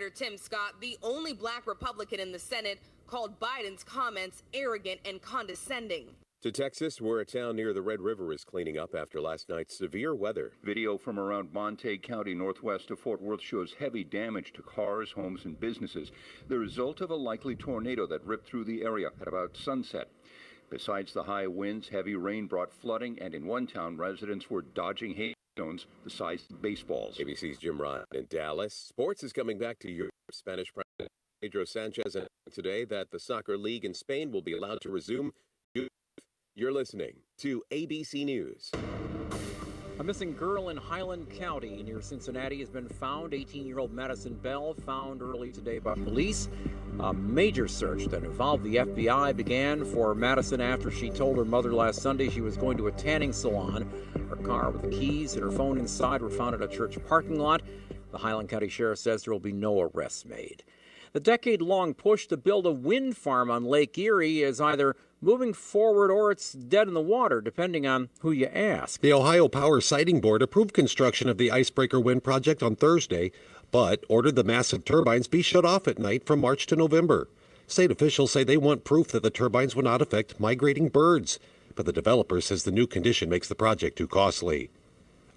Senator Tim Scott, the only black Republican in the Senate, called Biden's comments arrogant and condescending. To Texas, where a town near the Red River is cleaning up after last night's severe weather. Video from around Montague County, northwest of Fort Worth, shows heavy damage to cars, homes, and businesses, the result of a likely tornado that ripped through the area at about sunset. Besides the high winds, heavy rain brought flooding, and in one town, residents were dodging hailstones the size of baseballs. ABC's Jim Ryan in Dallas. Sports is coming back to Europe. Spanish President Pedro Sanchez announced today that the soccer league in Spain will be allowed to resume. You're listening to ABC News. A missing girl in Highland County near Cincinnati has been found. 18-year-old Madison Bell found early today by police. A major search that involved the FBI began for Madison after she told her mother last Sunday she was going to a tanning salon. Her car with the keys and her phone inside were found at a church parking lot. The Highland County Sheriff says there will be no arrests made. The decade-long push to build a wind farm on Lake Erie is either moving forward or it's dead in the water, depending on who you ask. The Ohio Power Siting Board approved construction of the Icebreaker Wind project on Thursday, but ordered the massive turbines be shut off at night from March to November. State officials say they want proof that the turbines will not affect migrating birds, but the developer says the new condition makes the project too costly.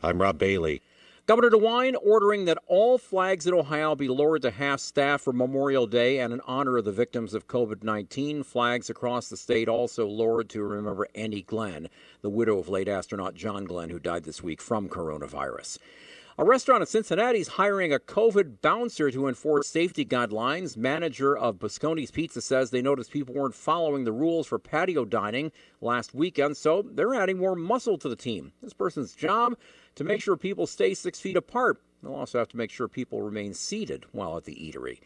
I'm Rob Bailey. Governor DeWine ordering that all flags in Ohio be lowered to half-staff for Memorial Day and in honor of the victims of COVID-19. Flags across the state also lowered to remember Annie Glenn, the widow of late astronaut John Glenn, who died this week from coronavirus. A restaurant in Cincinnati is hiring a COVID bouncer to enforce safety guidelines. Manager of Bosconi's Pizza says they noticed people weren't following the rules for patio dining last weekend, so they're adding more muscle to the team. This person's job, to make sure people stay 6 feet apart. They'll also have to make sure people remain seated while at the eatery.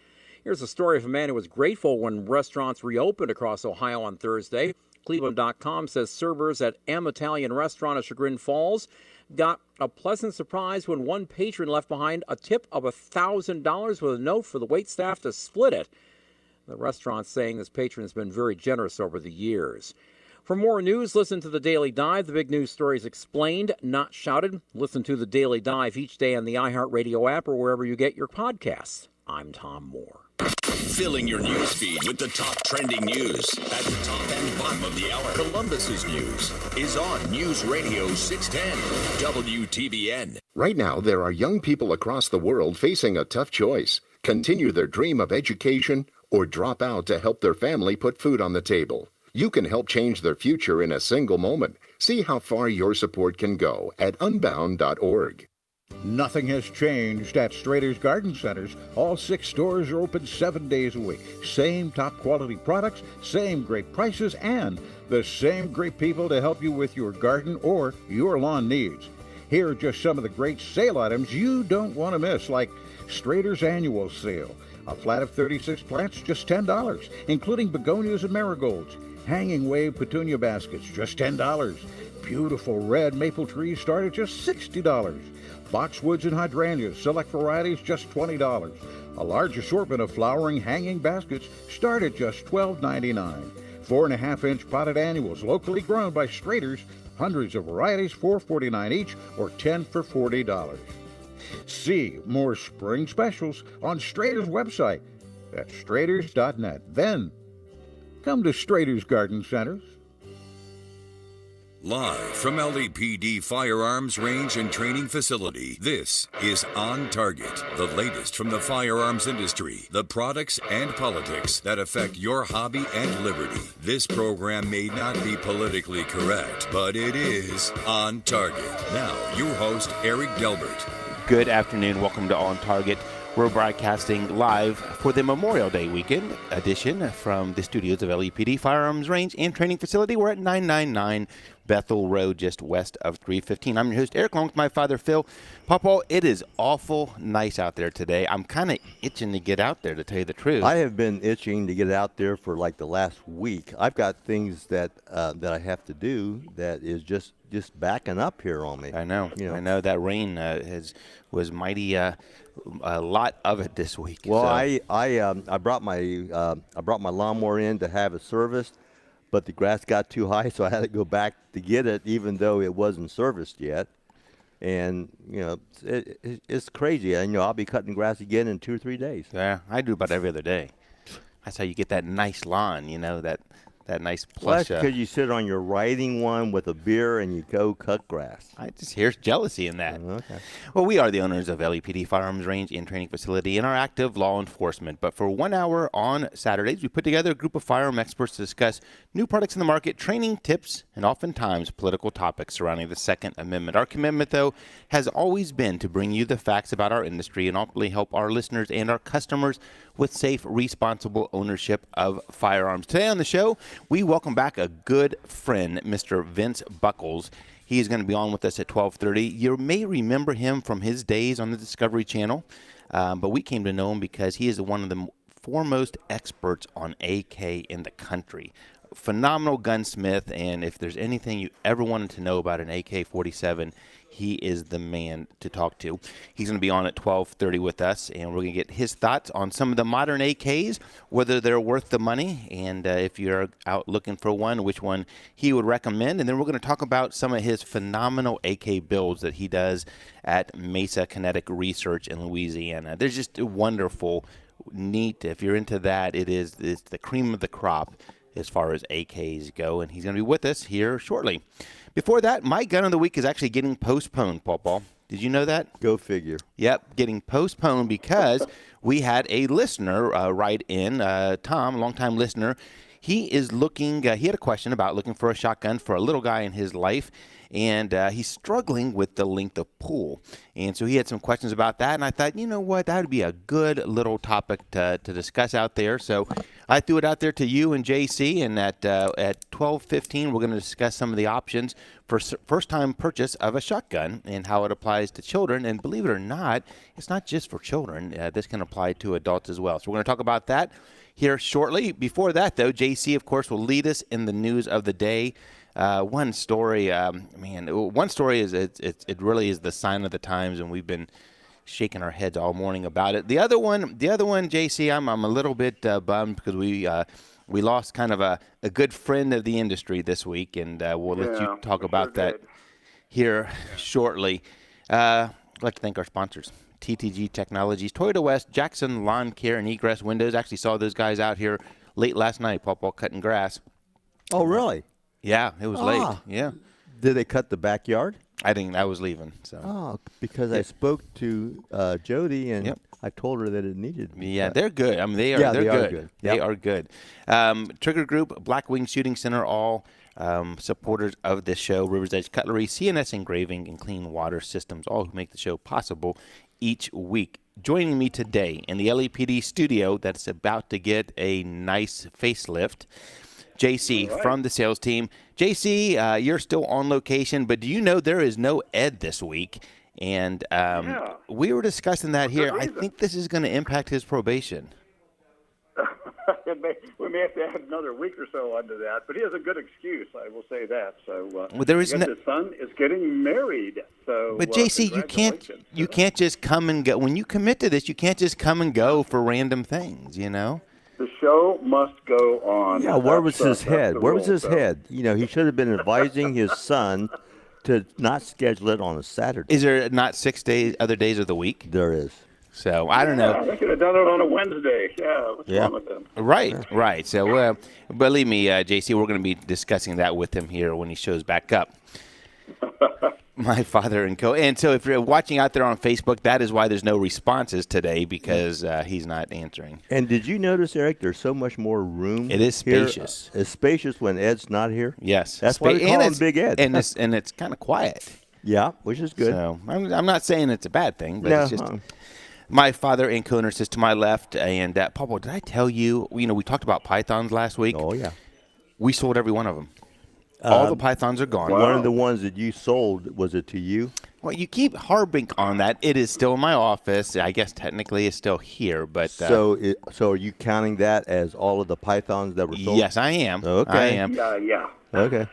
Here's a story of a man who was grateful when restaurants reopened across Ohio on Thursday. Cleveland.com says servers at M Italian Restaurant at Chagrin Falls got a pleasant surprise when one patron left behind a tip of $1,000 with a note for the waitstaff to split it. The restaurant's saying this patron has been very generous over the years. For more news, listen to The Daily Dive. The big news stories explained, not shouted. Listen to The Daily Dive each day on the iHeartRadio app or wherever you get your podcasts. I'm Tom Moore. Filling your news feed with the top trending news at the top and bottom of the hour. Columbus's news is on News Radio 610 WTBN. Right now, there are young people across the world facing a tough choice. Continue their dream of education or drop out to help their family put food on the table. You can help change their future in a single moment. See how far your support can go at unbound.org. Nothing has changed at Strader's Garden Centers. All 6 stores are open 7 days a week. Same top quality products, same great prices, and the same great people to help you with your garden or your lawn needs. Here are just some of the great sale items you don't want to miss, like Strader's Annual Sale. A flat of 36 plants, just $10, including begonias and marigolds. Hanging wave petunia baskets, just $10. Beautiful red maple trees start at just $60. Boxwoods and hydrangeas, select varieties, just $20. A large assortment of flowering hanging baskets start at just $12.99. 4.5-inch potted annuals, locally grown by Strader's. Hundreds of varieties, $4.49 each, or 10 for $40. See more spring specials on Strader's website at straders.net. Then, come to Strader's Garden Centers. Live from LAPD Firearms Range and Training Facility, this is On Target, the latest from the firearms industry, the products and politics that affect your hobby and liberty. This program may not be politically correct, but it is On Target. Now, your host, Eric Delbert. Good afternoon. Welcome to On Target. We're broadcasting live for the Memorial Day weekend edition from the studios of LAPD Firearms Range and Training Facility. We're at 999 Bethel Road, just west of 315. I'm your host, Eric, along with my father, Phil. Papa, it is awful nice out there today. I'm kind of itching to get out there, to tell you the truth. I have been itching to get out there for like the last week. I've got things that I have to do that is just backing up here on me. I know. I know that rain was mighty. A lot of it this week. Well, so. I brought my lawnmower in to have it serviced, but the grass got too high, so I had to go back to get it, even though it wasn't serviced yet. And, it's crazy. And, I'll be cutting grass again in 2 or 3 days. Yeah, I do about every other day. That's how you get that nice lawn, that nice plush. Well, because you sit on your riding one with a beer and you go cut grass. I just hear jealousy in that. Okay. Well, we are the owners of LEPD Firearms Range and Training Facility and are active law enforcement. But for 1 hour on Saturdays, we put together a group of firearm experts to discuss new products in the market, training tips, and oftentimes political topics surrounding the Second Amendment. Our commitment, though, has always been to bring you the facts about our industry and ultimately help our listeners and our customers with safe, responsible ownership of firearms. Today on the show, we welcome back a good friend, Mr. Vince Buckles. He is going to be on with us at 12:30. You may remember him from his days on the Discovery Channel, but we came to know him because he is one of the foremost experts on AK in the country. Phenomenal gunsmith, and if there's anything you ever wanted to know about an AK-47, he is the man to talk to. He's going to be on at 12:30 with us, and we're going to get his thoughts on some of the modern AKs, whether they're worth the money, and if you're out looking for one, which one he would recommend. And then we're going to talk about some of his phenomenal AK builds that he does at Mesa Kinetic Research in Louisiana. They're just wonderful, neat. If you're into that, it's the cream of the crop as far as AKs go, and he's going to be with us here shortly. Before that, my gun of the week is actually getting postponed, Paul. Did you know that? Go figure. Yep, getting postponed because we had a listener write in, Tom, a longtime listener. He is looking, he had a question about looking for a shotgun for a little guy in his life, and he's struggling with the length of pull. And so he had some questions about that, and I thought, you know what, that would be a good little topic to discuss out there. So I threw it out there to you and JC, and at 12:15, we're going to discuss some of the options for first-time purchase of a shotgun and how it applies to children. And believe it or not, it's not just for children. This can apply to adults as well. So we're going to talk about that here shortly. Before that, though, JC, of course, will lead us in the news of the day. One story, one story is it really is the sign of the times, and we've been shaking our heads all morning about it. The other one, JC, I'm a little bit bummed because we lost kind of a good friend of the industry this week, and we'll let you talk about that here shortly. I'd like to thank our sponsors. TTG Technologies, Toyota West, Jackson Lawn Care and Egress Windows. Actually saw those guys out here late last night, Paul, cutting grass. Oh, really? Yeah, it was late. Yeah. Did they cut the backyard? I think I was leaving. So. Oh, because I spoke to Jody, and I told her that it needed to be Yeah, cut. they're good. I mean, they're good. They are good. Trigger Group, Blackwing Shooting Center, all supporters of this show. River's Edge Cutlery, CNS Engraving, and Clean Water Systems, all who make the show possible each week. Joining me today in the LAPD studio that's about to get a nice facelift, JC from the sales team. JC, you're still on location, but do you know there is no Ed this week? And we were discussing that here. I think this is going to impact his probation. We may have to add another week or so onto that, but he has a good excuse, I will say that. So well, there is his son is getting married. So, but JC, you can't just come and go. When you commit to this, you can't just come and go for random things, you know? The show must go on. Yeah, where was his head? Where was his head? You know, he should have been advising his son to not schedule it on a Saturday. Is there not 6 days, other days of the week? There is. So I don't know. They could have done it on a Wednesday. What's wrong with them? Right. So believe me, JC, we're going to be discussing that with him here when he shows back up. My father and co. And so if you're watching out there on Facebook, that is why there's no responses today, because he's not answering. And did you notice, Eric, there's so much more room? It is spacious. It's spacious when Ed's not here? Yes. That's why they call him Big Ed. And it's kind of quiet. Yeah, which is good. So I'm not saying it's a bad thing, but it's just my father and co-nurse is to my left. And Papa, did I tell you, we talked about pythons last week? Oh, yeah. We sold every one of them. All the pythons are gone. One of the ones that you sold, was it to you? Well, you keep harping on that. It is still in my office. I guess technically it's still here, but so are you counting that as all of the pythons that were sold? Yes, I am. Okay. I am. Yeah. Okay.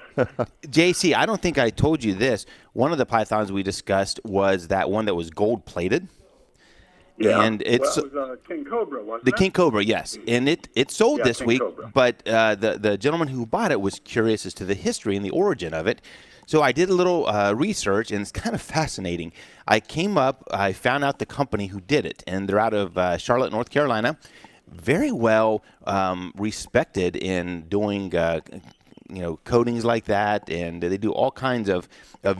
JC, I don't think I told you this. One of the pythons we discussed was that one that was gold-plated. Yeah. And it was King Cobra, wasn't it? The King Cobra, yes. And it sold this King week, Cobra. but the gentleman who bought it was curious as to the history and the origin of it. So I did a little research, and it's kind of fascinating. I found out the company who did it, and they're out of Charlotte, North Carolina. Very well respected in doing coatings like that, and they do all kinds of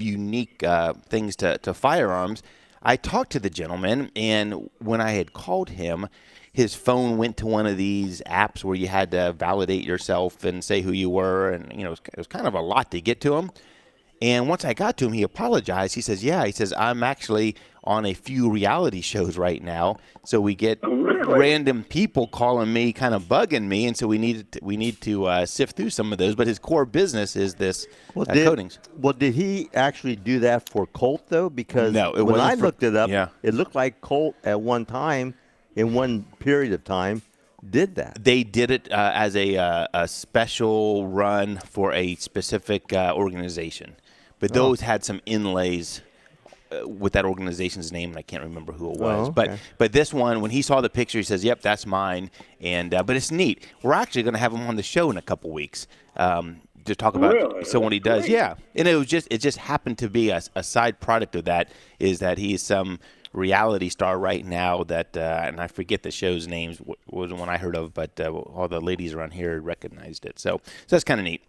unique things to firearms. I talked to the gentleman, and when I had called him, his phone went to one of these apps where you had to validate yourself and say who you were, and it was kind of a lot to get to him. And once I got to him, he apologized. He says, "Yeah," he says, "I'm actually on a few reality shows right now, so we get random people calling me, kind of bugging me, and so we need to sift through some of those." But his core business is this coatings. Well, did he actually do that for Colt though? Because no, when I looked it up, it looked like Colt at one time, in one period of time, did that. They did it as a special run for a specific organization, but those had some inlays with that organization's name, and I can't remember who it was. Okay. But this one, when he saw the picture, he says, "Yep, that's mine." And but it's neat. We're actually going to have him on the show in a couple weeks to talk about what he does. Great. Yeah, and it just happened to be a side product of that is that he's some reality star right now that and I forget the show's names, wasn't one I heard of, but all the ladies around here recognized it. So that's kind of neat.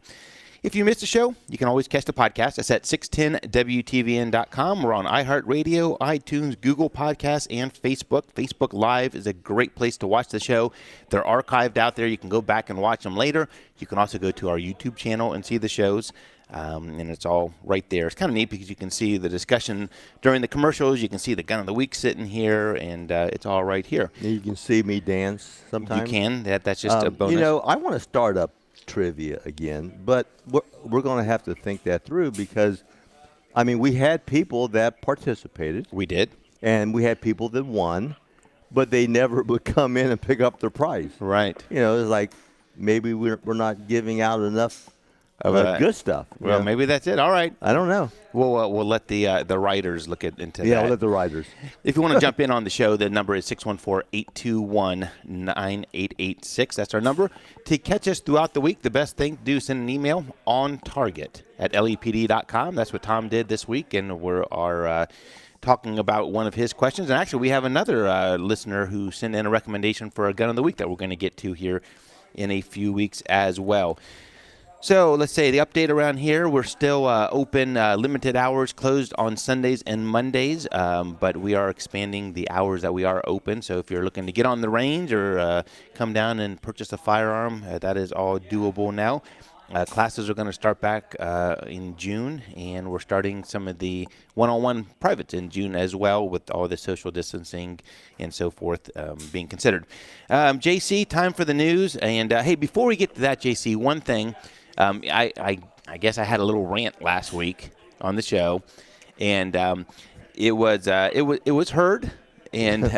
If you missed a show, you can always catch the podcast. It's at 610WTVN.com. We're on iHeartRadio, iTunes, Google Podcasts, and Facebook. Facebook Live is a great place to watch the show. They're archived out there. You can go back and watch them later. You can also go to our YouTube channel and see the shows. And it's all right there. It's kind of neat because you can see the discussion during the commercials. You can see the gun of the week sitting here, and it's all right here. You can see me dance sometimes. You can. That's just a bonus. I want to start up trivia again, but we're going to have to think that through because, we had people that participated. We did. And we had people that won, but they never would come in and pick up their prize. Right. It's like maybe we're not giving out enough good stuff. Well, maybe that's it. All right. I don't know. We'll let the writers look into that. Yeah, we'll let the writers. If you want to jump in on the show, the number is 614-821-9886. That's our number. To catch us throughout the week, the best thing to do is send an email OnTarget@lepd.com. That's what Tom did this week, and we're talking about one of his questions. And actually, we have another listener who sent in a recommendation for a gun of the week that we're going to get to here in a few weeks as well. So let's say the update around here, we're still open, limited hours, closed on Sundays and Mondays, but we are expanding the hours that we are open. So if you're looking to get on the range or come down and purchase a firearm, that is all doable now. Classes are going to start back in June, and we're starting some of the one-on-one privates in June as well with all the social distancing and so forth being considered. JC, time for the news. And, hey, before we get to that, JC, one thing. I guess I had a little rant last week on the show, and it was heard, and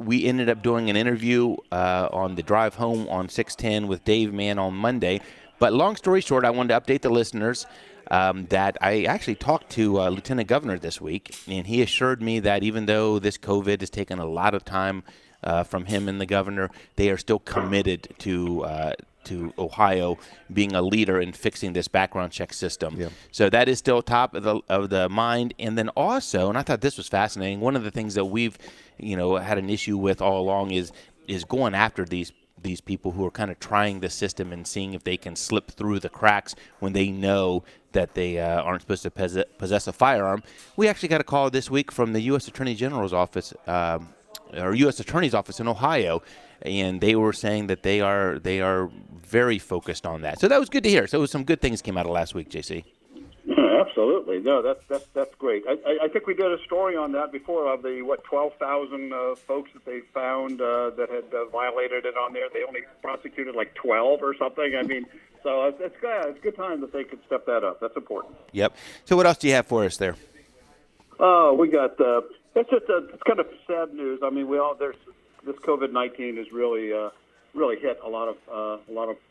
we ended up doing an interview on the drive home on 610 with Dave Mann on Monday. But long story short, I wanted to update the listeners that I actually talked to Lieutenant Governor this week, and he assured me that even though this COVID has taken a lot of time from him and the governor, they are still committed to Ohio being a leader in fixing this background check system. Yeah. So that is still top of the mind. And then also, and I thought this was fascinating, one of the things that we've had an issue with all along is going after these people who are kind of trying the system and seeing if they can slip through the cracks when they know that they aren't supposed to possess a firearm. We actually got a call this week from the U.S. Attorney General's office, or U.S. Attorney's office in Ohio, and they were saying that they are very focused on that. So that was good to hear. So some good things came out of last week, JC. Yeah, absolutely. No, that's great. I think we did a story on that before of the 12,000 folks that they found that had violated it on there. They only prosecuted like 12 or something. So it's good. It's a good time that they could step that up. That's important. Yep. So what else do you have for us there? We got. It's just it's kind of sad news. This COVID-19 has really hit a lot of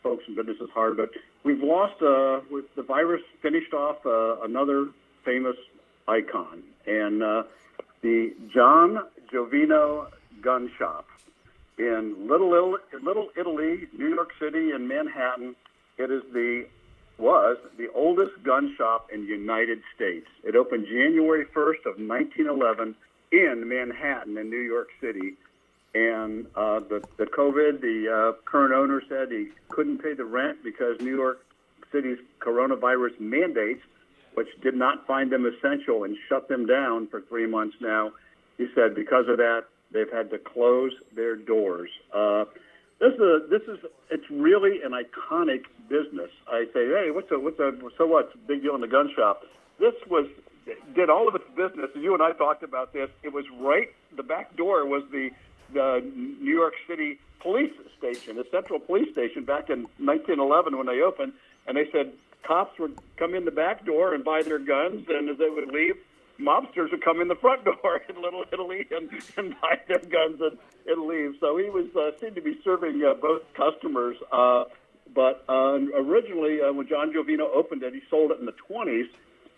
folks and businesses hard. But we've lost with the virus finished off another famous icon, and the John Giovino Gun Shop in Little Italy, New York City, and Manhattan. It is the was the oldest gun shop in the United States. It opened January 1st of 1911 in Manhattan in New York City. And the COVID, the current owner said he couldn't pay the rent because New York City's coronavirus mandates, which did not find them essential and shut them down for 3 months now. He said because of that, they've had to close their doors. It's really an iconic business. I say, hey, so what's the big deal in the gun shop? This did all of its business, and you and I talked about this. It was right, the back door was the New York City police station, the Central Police Station, back in 1911 when they opened, and they said cops would come in the back door and buy their guns, and as they would leave, mobsters would come in the front door in Little Italy and buy their guns and leave. So he was seemed to be serving both customers. But originally, when John Jovino opened it, he sold it in the 20s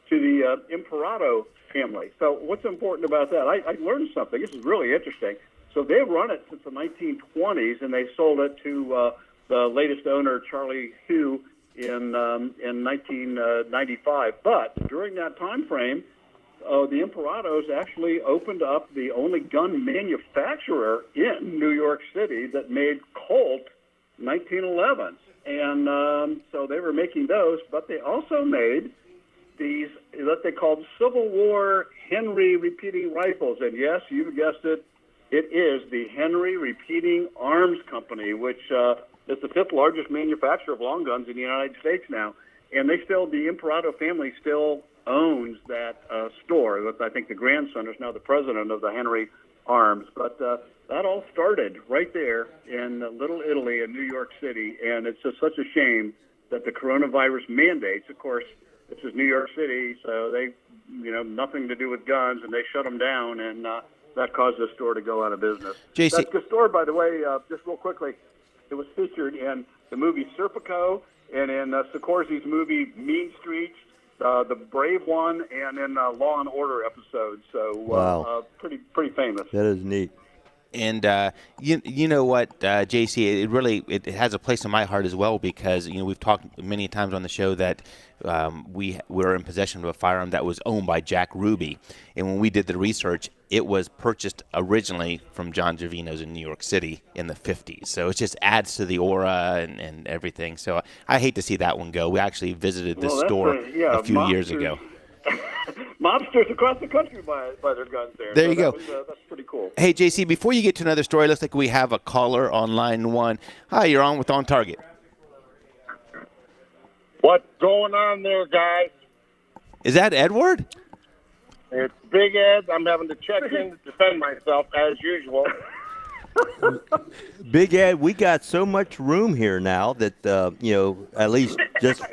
to the Imperato family. So what's important about that? I learned something. This is really interesting. So they've run it since the 1920s, and they sold it to the latest owner, Charlie Hugh, in 1995. But during that time frame, the Imperatos actually opened up the only gun manufacturer in New York City that made Colt 1911s. And so they were making those, but they also made these, what they called Civil War Henry repeating rifles. And yes, you guessed it, it is the Henry Repeating Arms Company, which is the fifth largest manufacturer of long guns in the United States now. And they still, the Imperato family still owns that store. I think the grandson is now the president of the Henry Arms. But that all started right there in Little Italy in New York City. And it's just such a shame that the coronavirus mandates, of course, this is New York City, so they, nothing to do with guns, and they shut them down, and that caused the store to go out of business. JC. The store, by the way, just real quickly, it was featured in the movie Serpico and in Scorsese's movie Mean Streets, the Brave One, and in Law and Order episodes. So wow. Pretty famous. That is neat. And you know what, JC, it has a place in my heart as well because we've talked many times on the show that we were in possession of a firearm that was owned by Jack Ruby, and when we did the research, it was purchased originally from John Jovino's in New York City in the 50s. So it just adds to the aura and everything. So I hate to see that one go. We actually visited this store a few years ago. Mobsters across the country buy their guns there. There you go. That's pretty cool. Hey, JC, before you get to another story, looks like we have a caller on line one. Hi, you're on with OnTarget. What's going on there, guys? Is that Edward? It's Big Ed. I'm having to check in to defend myself, as usual. Big Ed, we got so much room here now that, at least just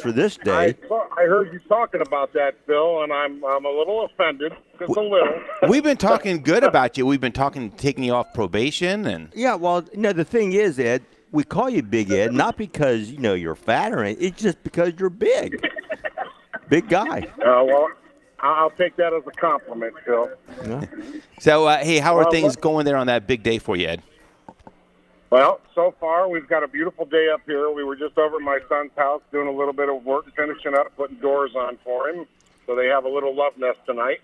for this day. I heard you talking about that, Phil, and I'm a little offended. Just a little. We've been talking good about you. We've been taking you off probation. And yeah, well, the thing is, Ed, we call you Big Ed, not because, you're fat or anything. It's just because you're big. Big guy. Well, I'll take that as a compliment, Phil. Yeah. So, hey, how are things going there on that big day for you, Ed? Well, so far, we've got a beautiful day up here. We were just over at my son's house doing a little bit of work, finishing up, putting doors on for him. So they have a little love nest tonight.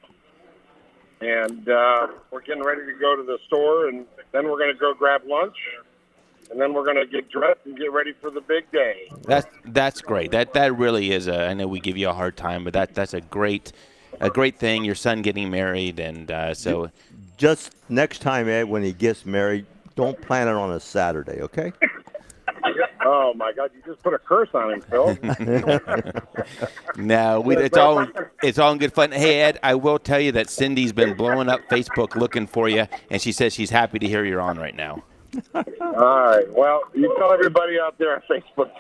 And we're getting ready to go to the store, and then we're going to go grab lunch. And then we're going to get dressed and get ready for the big day. That's great. That really is I know we give you a hard time, but that's a great thing. Your son getting married, and so just next time, Ed, when he gets married, don't plan it on a Saturday, okay? Oh my God! You just put a curse on him, Phil. No, it's all in good fun. Hey, Ed, I will tell you that Cindy's been blowing up Facebook looking for you, and she says she's happy to hear you're on right now. All right. Well, you tell everybody out there on Facebook,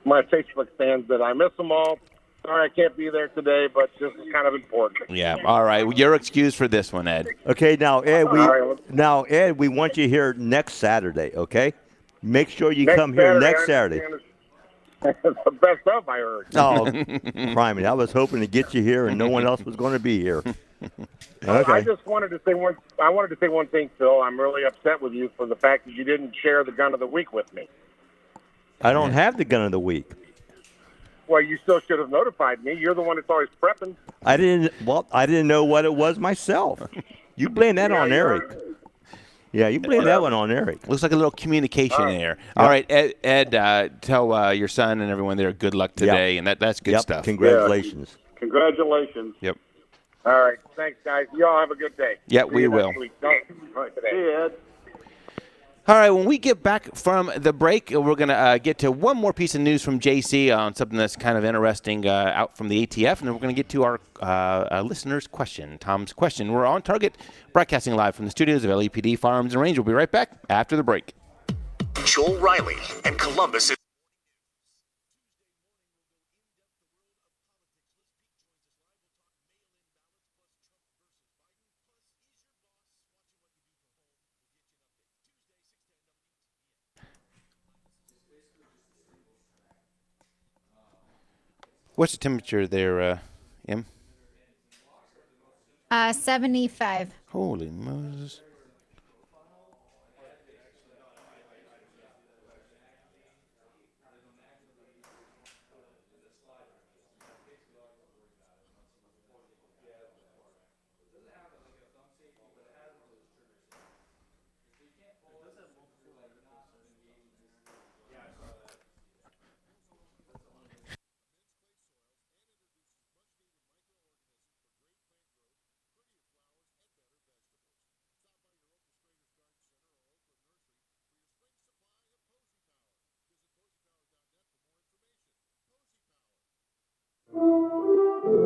my Facebook fans, that I miss them all. Sorry I can't be there today, but this is kind of important. Yeah. All right. Well, you're excused for this one, Ed. Okay. Now, Ed, we want you here next Saturday. Okay. Make sure you come here next Saturday. The best of, I heard. Oh, criminy! I was hoping to get you here, and no one else was going to be here. Okay. I just wanted to say one. I wanted to say one thing, Phil. I'm really upset with you for the fact that you didn't share the gun of the week with me. I don't have the gun of the week. why you still should have notified me. You're the one that's always prepping. I didn't know what it was myself. You blame that on Eric. Yeah, you blame that one on Eric. Looks like a little communication there. All right, Ed, tell your son and everyone there good luck today, and that's good stuff. Congratulations. Yeah. Congratulations. Yep. All right. Thanks, guys. You all have a good day. Yeah, See we you will. next week. All right, today. See you, Ed. All right, when we get back from the break, we're going to get to one more piece of news from JC on something that's kind of interesting out from the ATF, and then we're going to get to our listener's question, Tom's question. We're on Target, broadcasting live from the studios of LAPD Firearms and Range. We'll be right back after the break. Joel Riley and Columbus. What's the temperature there, Em? 75. Holy Moses.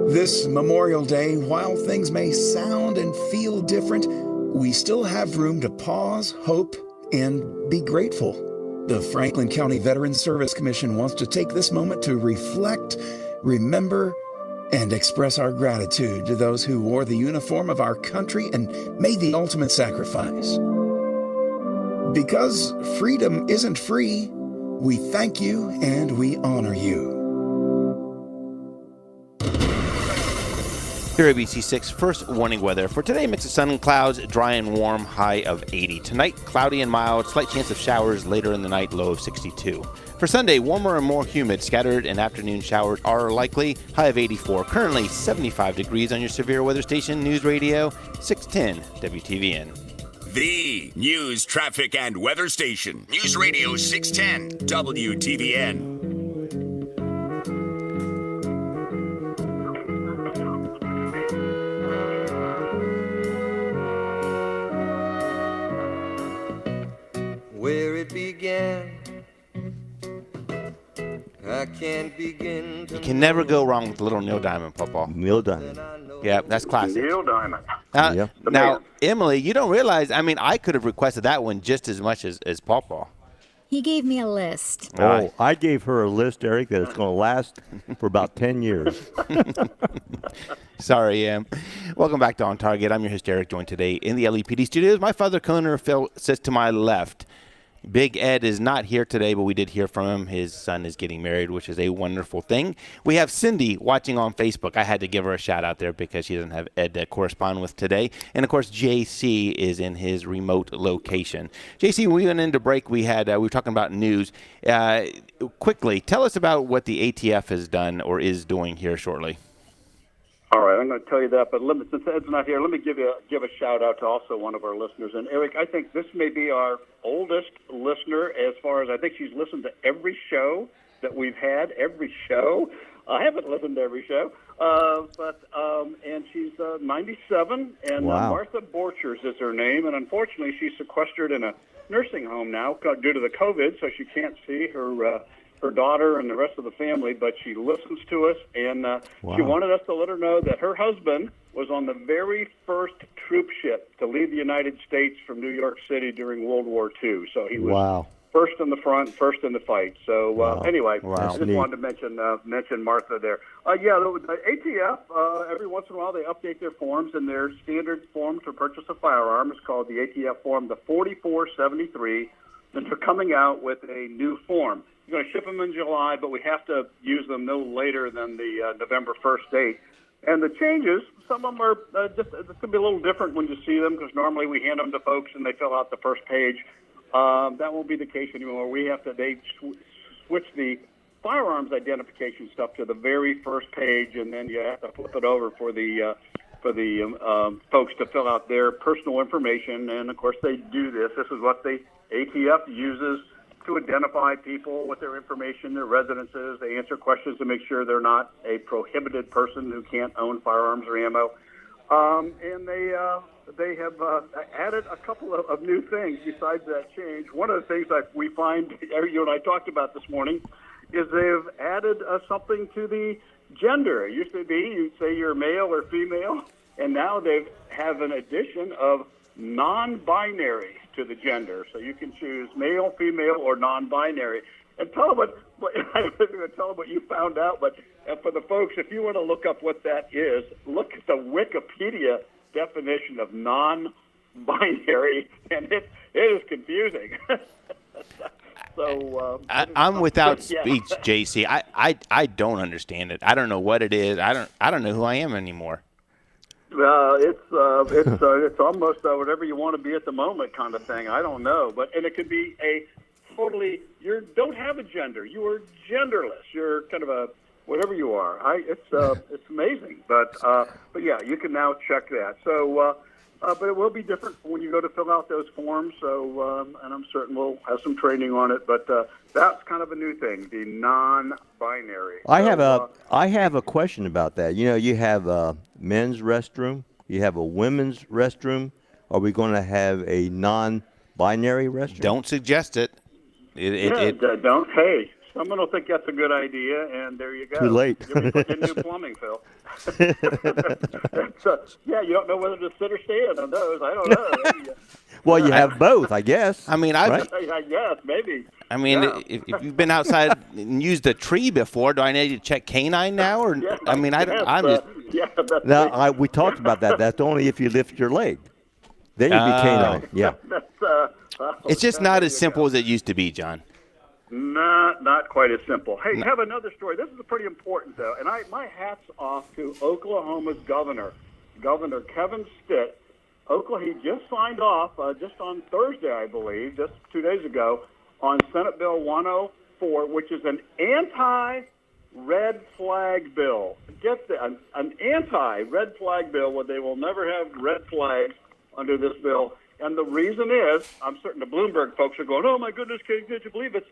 This Memorial Day, while things may sound and feel different, we still have room to pause, hope, and be grateful. The Franklin County Veterans Service Commission wants to take this moment to reflect, remember, and express our gratitude to those who wore the uniform of our country and made the ultimate sacrifice. Because freedom isn't free, we thank you and we honor you. Here at ABC6, first warning weather. For today, mix of sun and clouds, dry and warm, high of 80. Tonight, cloudy and mild, slight chance of showers later in the night, low of 62. For Sunday, warmer and more humid, scattered and afternoon showers are likely, high of 84. Currently 75 degrees on your severe weather station, News Radio 610 WTVN. The News, Traffic, and Weather Station. News Radio 610 WTVN. Where it began, I can't begin to. You can never go wrong with a little Neil Diamond, Papa. Neil Diamond. Yeah, that's classic. Neil Diamond. Now, Emily, you don't realize, I could have requested that one just as much as Papa. He gave me a list. Oh, I gave her a list, Eric, that it's going to last for about 10 years. Sorry, Em. Welcome back to On Target. I'm your host, Eric, joined today in the LEPD studios. My father, Connor Phil, sits to my left. Big Ed is not here today, but we did hear from him. His son is getting married, which is a wonderful thing. We have Cindy watching on Facebook. I had to give her a shout out there because she doesn't have Ed to correspond with today. And, of course, JC is in his remote location. JC, when we went into break, we were talking about news. Quickly, tell us about what the ATF has done or is doing here shortly. All right, I'm going to tell you that, but since Ed's not here, let me give a shout out to also one of our listeners. And Eric, I think this may be our oldest listener as far as I think she's listened to every show that we've had. Every show. I haven't listened to every show, and she's 97, and Wow. Martha Borchers is her name, and unfortunately she's sequestered in a nursing home now due to the COVID, so she can't see her daughter and the rest of the family, but she listens to us, and she wanted us to let her know that her husband was on the very first troop ship to leave the United States from New York City during World War II. So he was first in the front, first in the fight. So anyway, I just wanted to mention Martha there. The ATF, every once in a while they update their forms, and their standard form to purchase a firearm is called the ATF form, the 4473, and they're coming out with a new form. We're going to ship them in July, but we have to use them no later than the November 1st date. And the changes, some of them are it's going to be a little different when you see them because normally we hand them to folks and they fill out the first page. That won't be the case anymore. They switch the firearms identification stuff to the very first page, and then you have to flip it over for the folks to fill out their personal information. And of course, they do this. This is what the ATF uses to identify people with their information, their residences. They answer questions to make sure they're not a prohibited person who can't own firearms or ammo. And they have added a couple of new things besides that change. One of the things that we find, you and I talked about this morning, is they've added something to the gender. It used to be you'd say you're male or female, and now they have an addition of non-binary to the gender. So you can choose male, female, or non-binary. And tell them I wasn't going to tell them what you found out, but for the folks, if you want to look up what that is, look at the Wikipedia definition of non-binary, and it is confusing. So I'm without speech, JC. I don't understand it. I don't know what it is. I don't know who I am anymore. It's almost whatever you want to be at the moment kind of thing. I don't know, and it could be a totally you don't have a gender. You are genderless. You're kind of a whatever you are. It's amazing, but yeah, you can now check that. So. But it will be different when you go to fill out those forms. So, and I'm certain we'll have some training on it. But that's kind of a new thing, the non-binary. I have a question about that. You know, you have a men's restroom, you have a women's restroom. Are we going to have a non-binary restroom? Don't suggest it. Don't. Hey, someone will think that's a good idea, and there you go. Too late. You'll be putting in new plumbing, Phil. Yeah, you don't know whether to sit or stand on those. I don't know. Well, you have both, I guess. I mean, right? I guess, maybe. I mean, if you've been outside and used a tree before, do I need to check canine now? Or Yeah, I mean, I'm just. Now, we talked about that. That's only if you lift your leg. Then you'd be canine. Yeah. It's just not as simple as it used to be, John. Not quite as simple. Hey, have another story. This is pretty important, though, and my hat's off to Oklahoma's governor, Governor Kevin Stitt. He just signed off just on Thursday, I believe, just 2 days ago, on Senate Bill 104, which is an anti-red flag bill. Get that, an anti-red flag bill where they will never have red flags under this bill. And the reason is, I'm certain the Bloomberg folks are going, oh, my goodness, could you believe it?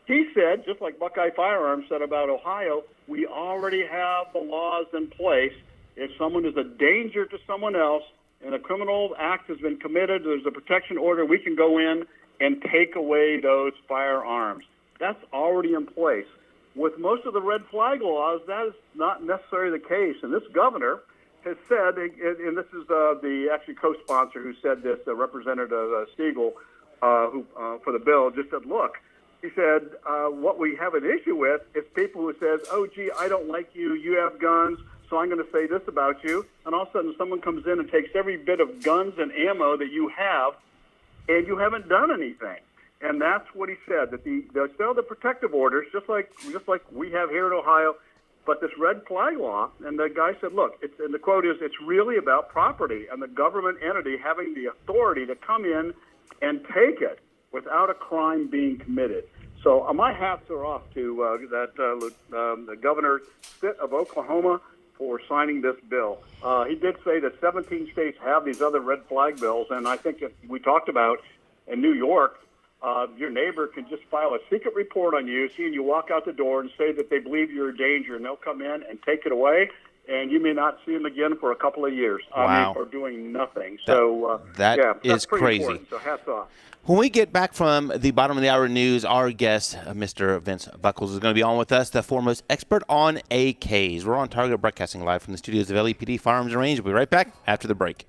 He said, just like Buckeye Firearms said about Ohio, we already have the laws in place. If someone is a danger to someone else and a criminal act has been committed, there's a protection order, we can go in and take away those firearms. That's already in place. With most of the red flag laws, that is not necessarily the case. And this governor has said, and this is the actually co-sponsor who said this, Representative Stiegel, who for the bill, just said, look, he said, what we have an issue with is people who says, oh, gee, I don't like you, you have guns, so I'm going to say this about you. And all of a sudden someone comes in and takes every bit of guns and ammo that you have, and you haven't done anything. And that's what he said, that there's still the protective orders, just like we have here in Ohio, but this red flag law, and the guy said, look, and the quote is, it's really about property and the government entity having the authority to come in and take it without a crime being committed. So my hats are off to the Governor Stitt of Oklahoma for signing this bill. He did say that 17 states have these other red flag bills, and I think we talked about in New York, your neighbor can just file a secret report on you, seeing you walk out the door and say that they believe you're a danger, and they'll come in and take it away, and you may not see them again for a couple of years. Wow. I mean, for doing nothing. So that yeah, is that's pretty crazy. important, so hats off. When we get back from the bottom of the hour news, our guest, Mr. Vince Buckles, is going to be on with us, the foremost expert on AKs. We're on Target, broadcasting live from the studios of LEPD Firearms Range. We'll be right back after the break.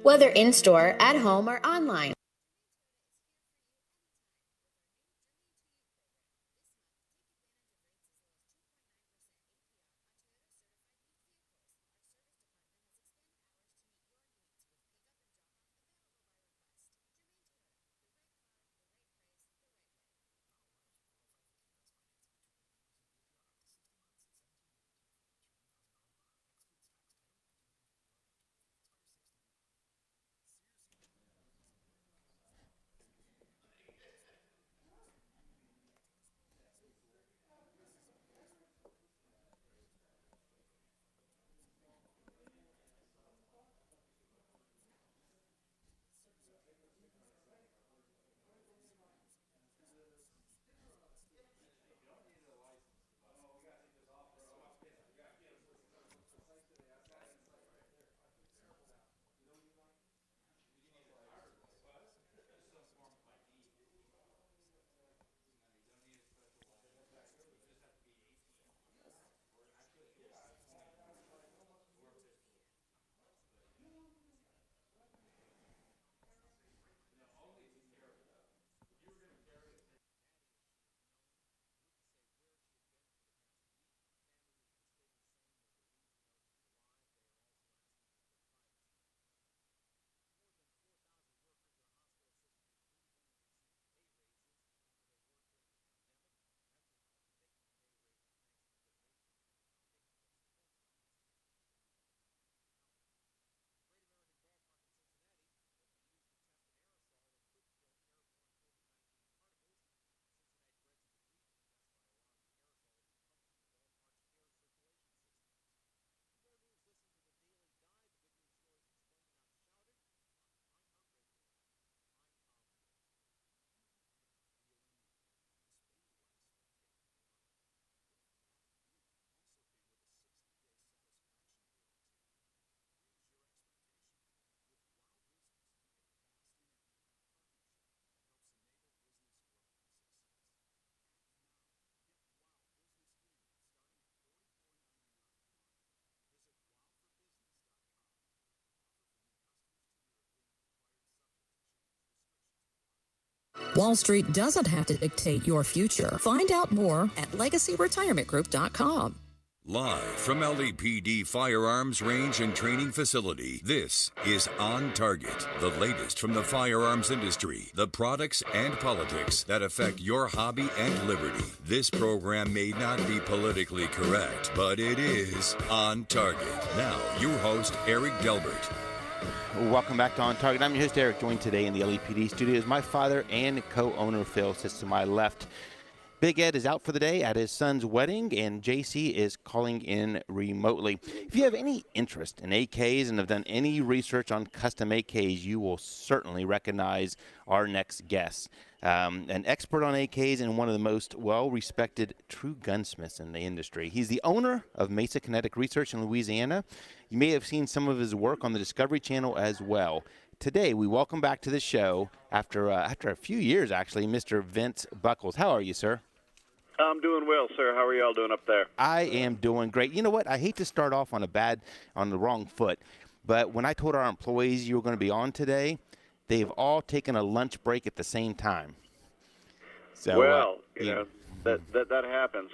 Whether in-store, at home, or online. Wall Street doesn't have to dictate your future. Find out more at LegacyRetirementGroup.com. Live from LAPD Firearms Range and Training Facility, this is On Target, the latest from the firearms industry, the products and politics that affect your hobby and liberty. This program may not be politically correct, but it is On Target. Now, your host, Eric Delbert. Welcome back to On Target. I'm your host, Eric, joined today in the LAPD studios. My father and co-owner, Phil, sits to my left. Big Ed is out for the day at his son's wedding, and JC is calling in remotely. If you have any interest in AKs and have done any research on custom AKs, you will certainly recognize our next guest. An expert on AKs and one of the most well-respected true gunsmiths in the industry. He's the owner of Mesa Kinetic Research in Louisiana. You may have seen some of his work on the Discovery Channel as well. Today, we welcome back to the show, after a few years, actually, Mr. Vince Buckles. How are you, sir? I'm doing well, sir. How are y'all doing up there? I am doing great. You know what? I hate to start off on the wrong foot, but when I told our employees you were going to be on today, they've all taken a lunch break at the same time. So, well, you know, that happens.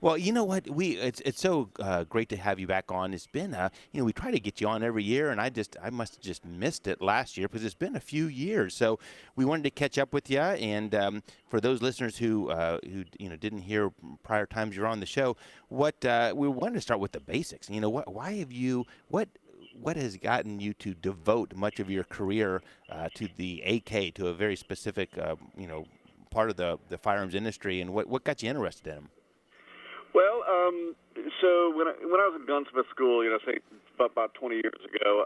Well, you know what? It's so great to have you back on. It's been we try to get you on every year, and I must have just missed it last year because it's been a few years. So we wanted to catch up with you, and for those listeners who didn't hear prior times you're on the show, we wanted to start with the basics. You know, what has gotten you to devote much of your career to the AK, to a very specific part of the firearms industry, and what got you interested in them? Well, so when I was in gunsmith school, say about 20 years ago,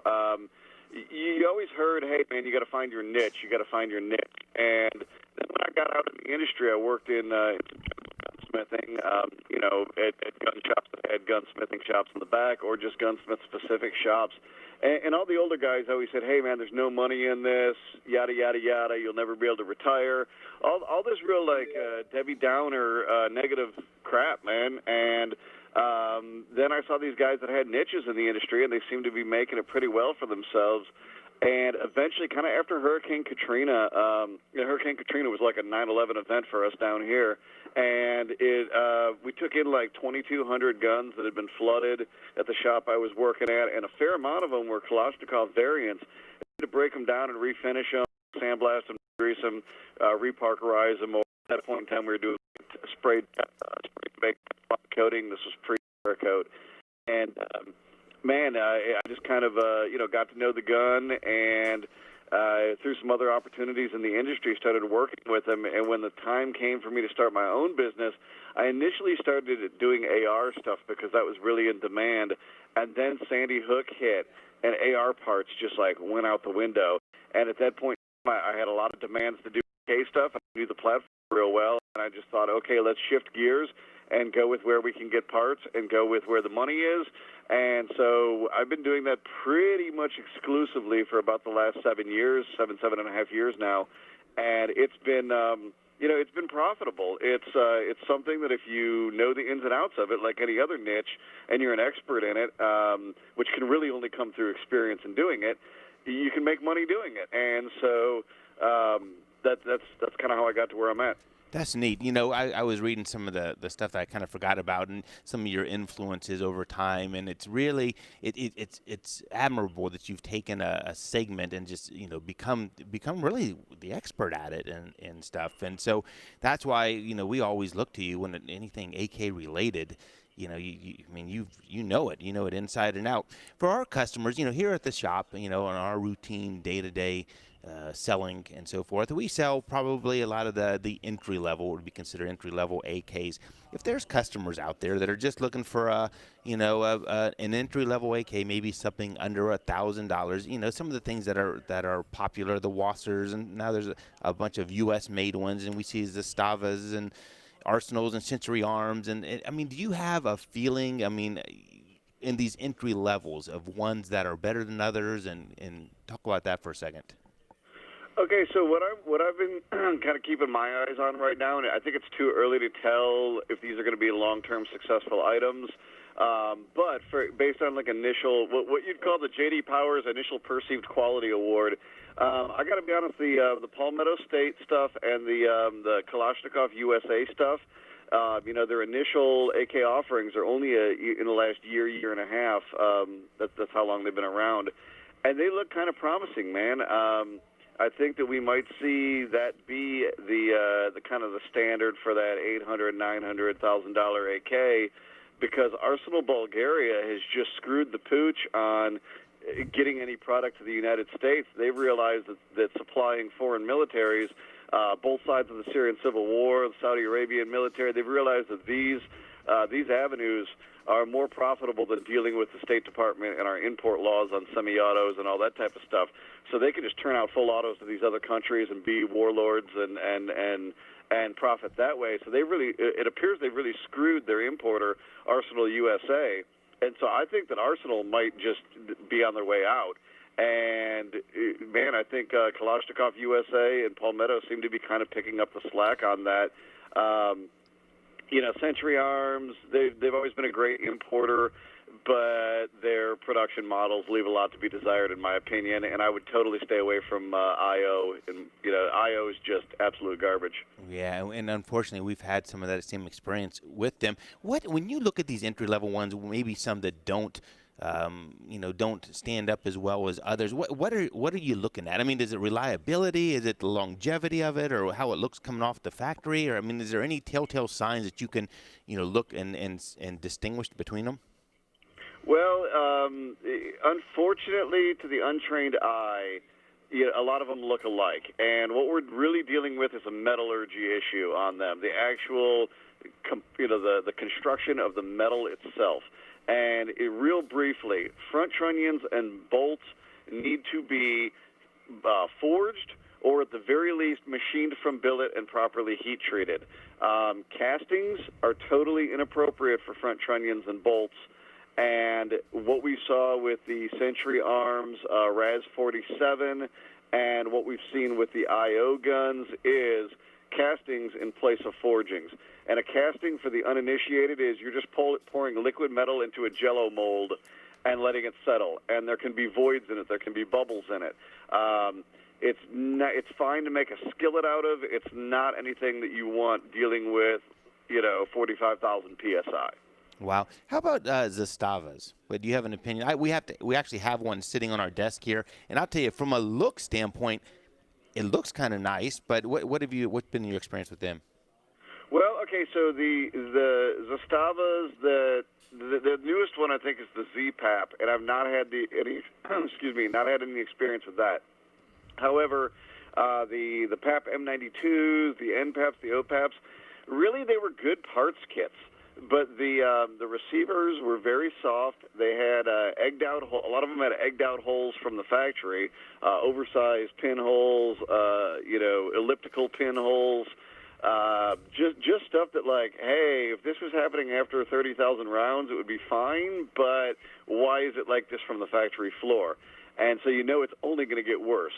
you always heard, hey man, you got to find your niche. You got to find your niche. And then when I got out in the industry, I worked in gunsmithing, at gun shops that had gunsmithing shops in the back, or just gunsmith-specific shops. And all the older guys always said, hey, man, there's no money in this, yada, yada, yada, you'll never be able to retire. All this real, Debbie Downer negative crap, man. And then I saw these guys that had niches in the industry, and they seemed to be making it pretty well for themselves. And eventually, kind of after Hurricane Katrina, Hurricane Katrina was like a 9/11 event for us down here. And we took in like 2,200 guns that had been flooded at the shop I was working at, and a fair amount of them were Kalashnikov variants. We had to break them down and refinish them, sandblast them, grease them, reparkerize them. At that point in time, we were doing spray baked coating. This was pre-coat. And, man, I just kind of, got to know the gun, and through some other opportunities in the industry, started working with them. And when the time came for me to start my own business, I initially started doing AR stuff because that was really in demand. And then Sandy Hook hit, and AR parts just went out the window. And at that point, I had a lot of demands to do AK stuff. I knew the platform real well, and I just thought, okay, let's shift gears and go with where we can get parts and go with where the money is. And so I've been doing that pretty much exclusively for about the last 7 years, seven and a half years now. And it's been, it's been profitable. It's something that if you know the ins and outs of it, like any other niche, and you're an expert in it, which can really only come through experience in doing it, you can make money doing it. And so that's kind of how I got to where I'm at. That's neat. I was reading some of the stuff that I kind of forgot about, and some of your influences over time, and it's really it's admirable that you've taken a segment and just become really the expert at it and stuff. And so that's why we always look to you when anything AK related. You know it inside and out. For our customers, here at the shop, on our routine day-to-day selling and so forth, we sell probably a lot of the entry level, would be considered entry level AKs. If there's customers out there that are just looking for an entry level AK, maybe something under $1,000, some of the things that are popular, the Wassers, and now there's a bunch of U.S. made ones, and we see the Stavas and Arsenals and Century Arms, and do you have a feeling, in these entry levels of ones that are better than others, and talk about that for a second? Okay, so what I've been kind of keeping my eyes on right now, and I think it's too early to tell if these are going to be long-term successful items, But based on like initial, what you'd call the J.D. Powers Initial Perceived Quality Award, I got to be honest, the Palmetto State stuff and the Kalashnikov USA stuff, their initial AK offerings are only in the last year and a half. That's how long they've been around, and they look kind of promising, man. I think that we might see that be the kind of the standard for that $800,000-$900,000 AK, because Arsenal Bulgaria has just screwed the pooch on getting any product to the United States. They've realized that supplying foreign militaries, both sides of the Syrian civil war, the Saudi Arabian military, they've realized that these avenues are more profitable than dealing with the State Department and our import laws on semi-autos and all that type of stuff. So they can just turn out full autos to these other countries and be warlords and profit that way. So it appears they've really screwed their importer, Arsenal USA. And so I think that Arsenal might just be on their way out. And, man, I think Kalashnikov USA and Palmetto seem to be kind of picking up the slack on that. Century Arms, they've always been a great importer, but their production models leave a lot to be desired, in my opinion, and I would totally stay away from IO. And, IO is just absolute garbage. Yeah, and unfortunately, we've had some of that same experience with them. When you look at these entry-level ones, maybe some that don't stand up as well as others, what are you looking at? I mean, is it reliability? Is it the longevity of it, or how it looks coming off the factory? Or, I mean, is there any telltale signs that you can, look and distinguish between them? Well, unfortunately, to the untrained eye, a lot of them look alike. And what we're really dealing with is a metallurgy issue on them, the actual, the construction of the metal itself. And real briefly, front trunnions and bolts need to be forged, or at the very least machined from billet and properly heat treated. Castings are totally inappropriate for front trunnions and bolts. And what we saw with the Century Arms RAS 47 and what we've seen with the IO guns is castings in place of forgings. And a casting, for the uninitiated, is you're just pouring liquid metal into a Jell-O mold and letting it settle. And there can be voids in it. There can be bubbles in it. It's fine to make a skillet out of. It's not anything that you want dealing with, 45,000 PSI. Wow. How about Zastavas? Do you have an opinion? We actually have one sitting on our desk here, and I'll tell you, from a look standpoint, it looks kind of nice. But what's been your experience with them? Well, okay, so the Zastavas, the newest one I think is the Z-PAP, and I've not had not had any experience with that. However, the PAP M92s, the NPAPs, the OPAPs, really they were good parts kits. But the receivers were very soft. They had egged out. A lot of them had egged out holes from the factory, oversized pinholes, elliptical pinholes. Just stuff that, like, hey, if this was happening after 30,000 rounds, it would be fine. But why is it like this from the factory floor? And so it's only going to get worse.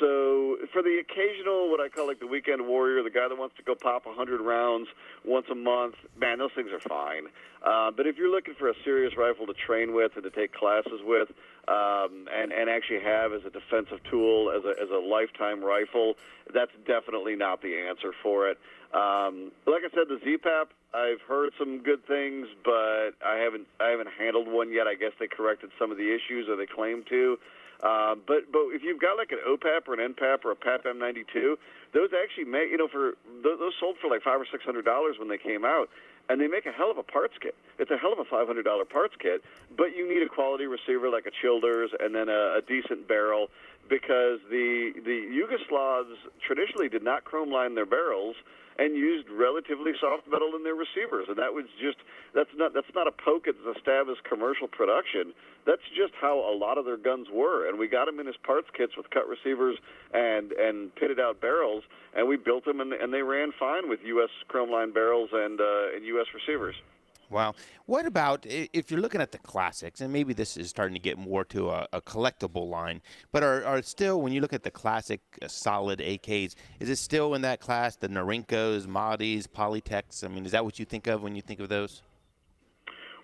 So for the occasional, what I call like the weekend warrior, the guy that wants to go pop 100 rounds once a month, man, those things are fine. But if you're looking for a serious rifle to train with and to take classes with, and actually have as a defensive tool, as a lifetime rifle, that's definitely not the answer for it. Like I said, the Z-PAP, I've heard some good things, but I haven't handled one yet. I guess they corrected some of the issues, or they claim to. But if you've got like an OPAP or an NPAP or a PAP M92, those actually make, those sold for like $500 or $600 when they came out, and they make a hell of a parts kit. It's a hell of a $500 parts kit, but you need a quality receiver like a Childers and then a decent barrel, because the Yugoslavs traditionally did not chrome line their barrels and used relatively soft metal in their receivers, and that's not a poke at Zastavas commercial production. That's just how a lot of their guns were, and we got them in as parts kits with cut receivers and pitted out barrels, and we built them, and they ran fine with U.S. chrome line barrels and U.S. receivers. Wow. What about if you're looking at the classics, and maybe this is starting to get more to a collectible line, but are still, when you look at the classic solid AKs, is it still in that class, the Narinkos, Mahdi's, Polytechs? I mean, is that what you think of when you think of those?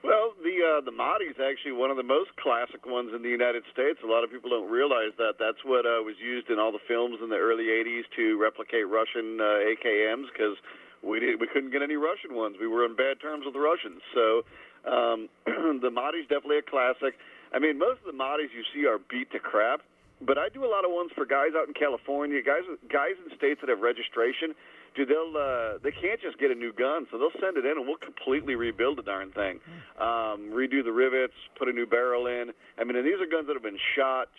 Well, the the Mahdi is actually one of the most classic ones in the United States. A lot of people don't realize that. That's what was used in all the films in the early 80s to replicate Russian AKMs, because we couldn't get any Russian ones. We were on bad terms with the Russians. So the Mahdi's definitely a classic. I mean, most of the Mahdi's you see are beat to crap, but I do a lot of ones for guys out in California, guys in states that have registration. Dude, they can't just get a new gun, so they'll send it in, and we'll completely rebuild the darn thing, redo the rivets, put a new barrel in. I mean, and these are guns that have been shot,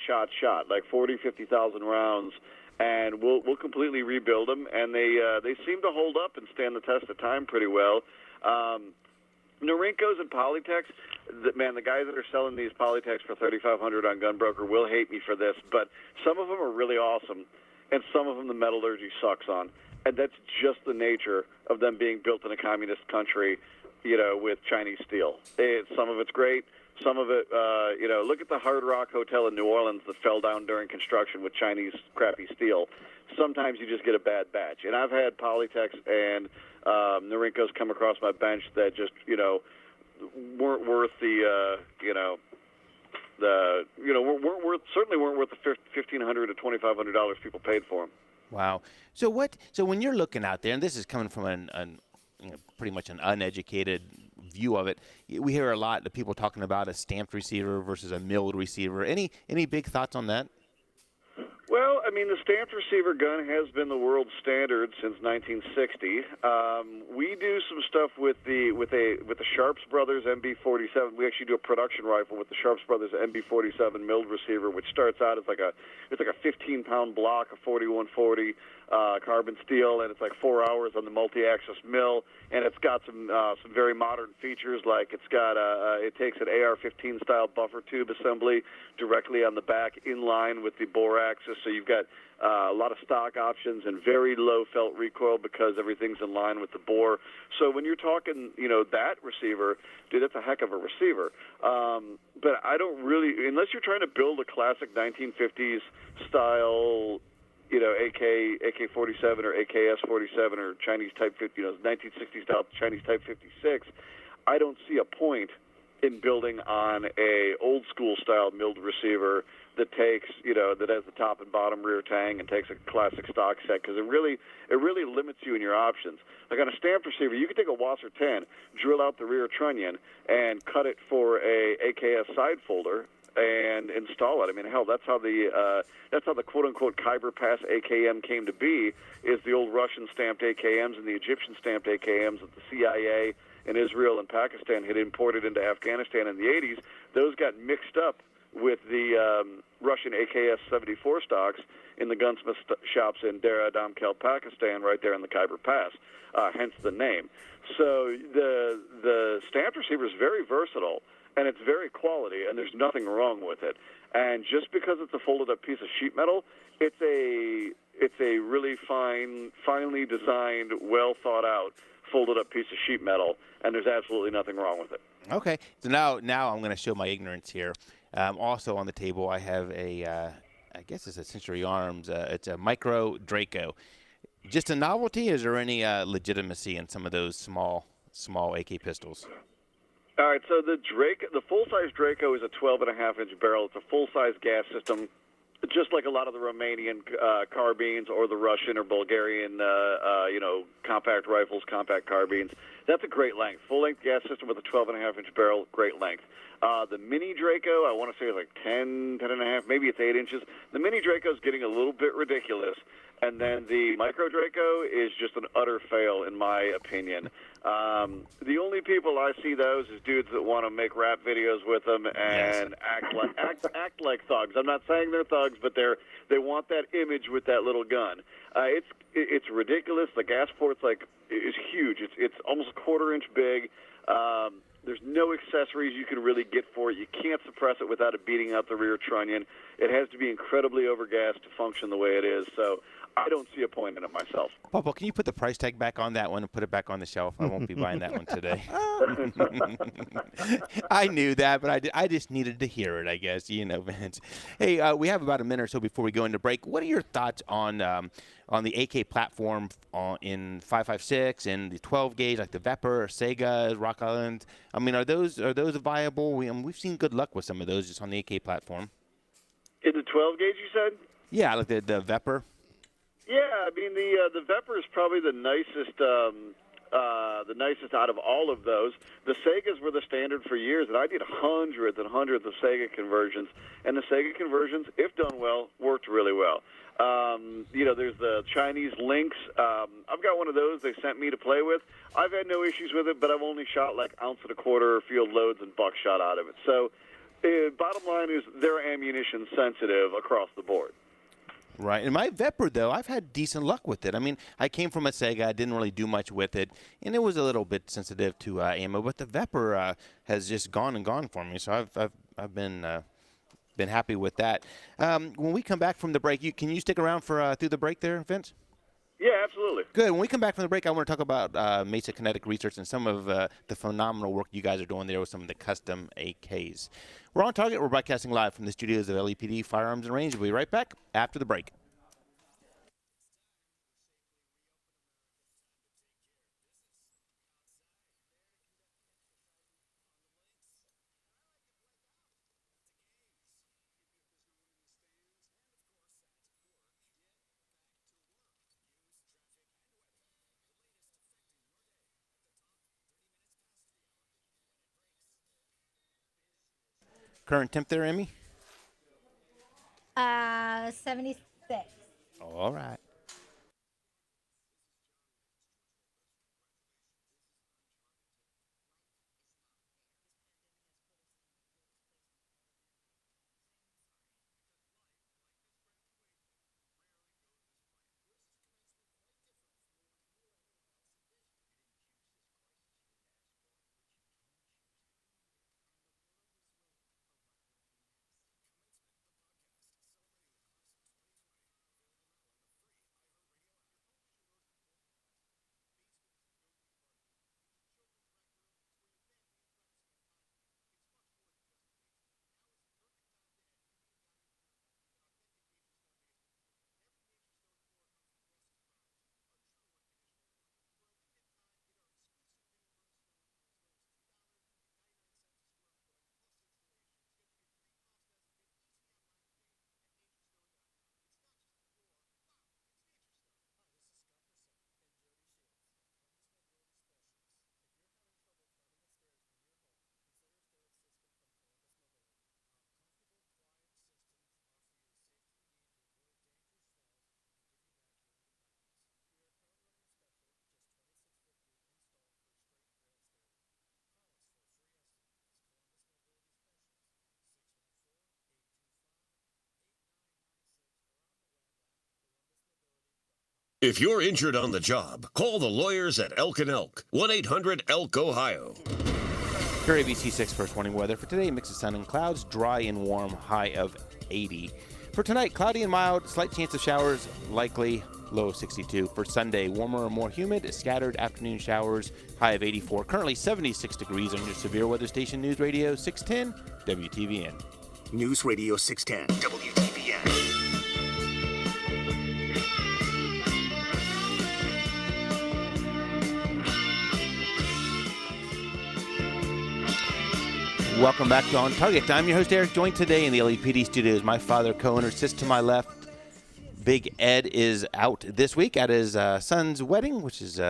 like 40, 50,000 rounds, and we'll completely rebuild them, and they seem to hold up and stand the test of time pretty well. Norinkos and Polytechs, the guys that are selling these Polytechs for $3,500 on Gunbroker will hate me for this, but some of them are really awesome, and some of them the metallurgy sucks on. And that's just the nature of them being built in a communist country, with Chinese steel. Some of it's great. Some of it, look at the Hard Rock Hotel in New Orleans that fell down during construction with Chinese crappy steel. Sometimes you just get a bad batch. And I've had Polytechs and Norinkos come across my bench that just, weren't worth certainly weren't worth the $1,500 to $2,500 people paid for them. Wow. So when you're looking out there, and this is coming from pretty much an uneducated view of it, we hear a lot of people talking about a stamped receiver versus a milled receiver. Any big thoughts on that? Well, I mean, the stamped receiver gun has been the world standard since 1960. We do some stuff with the Sharps Brothers MB47. We actually do a production rifle with the Sharps Brothers MB47 milled receiver, which starts out as like a 15-pound block of 4140 carbon steel, and it's like 4 hours on the multi-axis mill, and it's got some very modern features, like it takes an AR-15 style buffer tube assembly directly on the back in line with the bore axis, so you've got a lot of stock options and very low felt recoil because everything's in line with the bore. So when you're talking, that receiver, dude, that's a heck of a receiver. But I don't really, unless you're trying to build a classic 1950s style, AK-47 or AKS-47 or Chinese Type 50, 1960s style Chinese Type 56, I don't see a point in building on a old school style milled receiver that takes, that has the top and bottom rear tang and takes a classic stock set, because it really limits you in your options. Like on a stamped receiver, you can take a Wasser 10, drill out the rear trunnion, and cut it for a AKS side folder and install it. I mean, hell, that's how the quote-unquote Khyber Pass AKM came to be, is the old Russian stamped AKMs and the Egyptian stamped AKMs that the CIA and Israel and Pakistan had imported into Afghanistan in the 80s. Those got mixed up with the Russian AKS-74 stocks in the gunsmith shops in Dera Damkhel, Pakistan, right there in the Khyber Pass, hence the name. So the stamped receiver is very versatile, and it's very quality, and there's nothing wrong with it. And just because it's a folded-up piece of sheet metal, it's a really finely designed, well-thought-out, folded-up piece of sheet metal, and there's absolutely nothing wrong with it. Okay, so now I'm going to show my ignorance here. Also on the table, I have I guess it's a Century Arms. It's a Micro Draco. Just a novelty? Is there any legitimacy in some of those small AK pistols? All right, so the full-size Draco is a 12.5-inch barrel. It's a full-size gas system, just like a lot of the Romanian carbines or the Russian or Bulgarian, compact rifles, compact carbines. That's a great length. Full-length gas system with a 12.5-inch barrel, great length. The Mini Draco, I want to say, is like 10.5, maybe it's 8 inches. The Mini Draco is getting a little bit ridiculous. And then the Micro Draco is just an utter fail, in my opinion. The only people I see those is dudes that want to make rap videos with them and act like thugs. I'm not saying they're thugs, but they want that image with that little gun. It's ridiculous. The gas port's is huge. It's almost a quarter-inch big. There's no accessories you can really get for it. You can't suppress it without it beating out the rear trunnion. It has to be incredibly overgassed to function the way it is. So I don't see a point in it myself. Papa, can you put the price tag back on that one and put it back on the shelf? I won't be buying that one today. I knew that, but I just needed to hear it, I guess. Vince. Hey, we have about a minute or so before we go into break. What are your thoughts on the AK platform in 5.56 and the 12 gauge, like the Vepr, Sega, Rock Island? I mean, are those viable? We've seen good luck with some of those just on the AK platform. In the 12 gauge, you said? Yeah, like the Vepr. Yeah, I mean the Vepr is probably the nicest out of all of those. The Segas were the standard for years, and I did hundreds and hundreds of Sega conversions, and the Sega conversions, if done well, worked really well. There's the Chinese Lynx. I've got one of those they sent me to play with. I've had no issues with it, but I've only shot like 1.25 ounce field loads and buckshot out of it. So, bottom line is they're ammunition sensitive across the board. Right. And my Vepr, though, I've had decent luck with it. I mean, I came from a Sega. I didn't really do much with it, and it was a little bit sensitive to ammo. But the Vepr has just gone and gone for me, so I've been happy with that. When we come back from the break, can you stick around for through the break there, Vince? Yeah, absolutely. Good. When we come back from the break, I want to talk about Mesa Kinetic Research and some of the phenomenal work you guys are doing there with some of the custom AKs. We're on target. We're broadcasting live from the studios of LEPD Firearms and Range. We'll be right back after the break. Current temp there, Emmy? 76. All right. If you're injured on the job, call the lawyers at Elk & Elk, 1-800-ELK, Ohio. Your ABC 6 first warning weather for today: mix of sun and clouds, dry and warm, high of 80. For tonight, cloudy and mild, slight chance of showers, likely, low of 62. For Sunday, warmer and more humid, scattered afternoon showers, high of 84. Currently 76 degrees on your severe weather station, News Radio 610 WTVN. News Radio 610 WTVN. Welcome back to On Target. I'm your host, Eric, joined today in the LEPD studios. My father, co-owner, sits to my left. Big Ed is out this week at his son's wedding, which is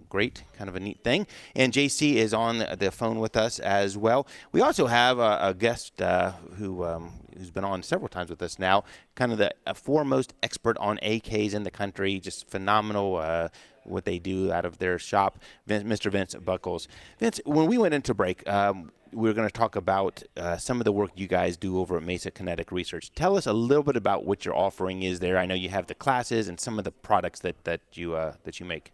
great, kind of a neat thing. And JC is on the phone with us as well. We also have a guest who's been on several times with us now, kind of the foremost expert on AKs in the country, just phenomenal what they do out of their shop, Mr. Vince Buckles. Vince, when we went into break, we were going to talk about some of the work you guys do over at Mesa Kinetic Research. Tell us a little bit about what your offering is there. I know you have the classes and some of the products that you make.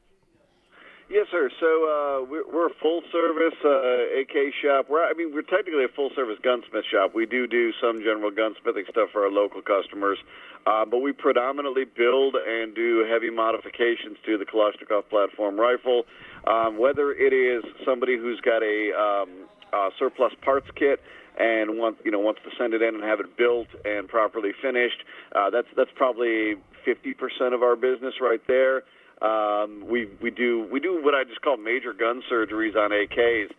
Yes, sir. So we're a full-service AK shop. We're technically a full-service gunsmith shop. We do some general gunsmithing stuff for our local customers. But we predominantly build and do heavy modifications to the Kalashnikov platform rifle. Whether it is somebody who's got a surplus parts kit and wants to send it in and have it built and properly finished, that's probably 50% of our business right there. We do what I just call major gun surgeries on AKs.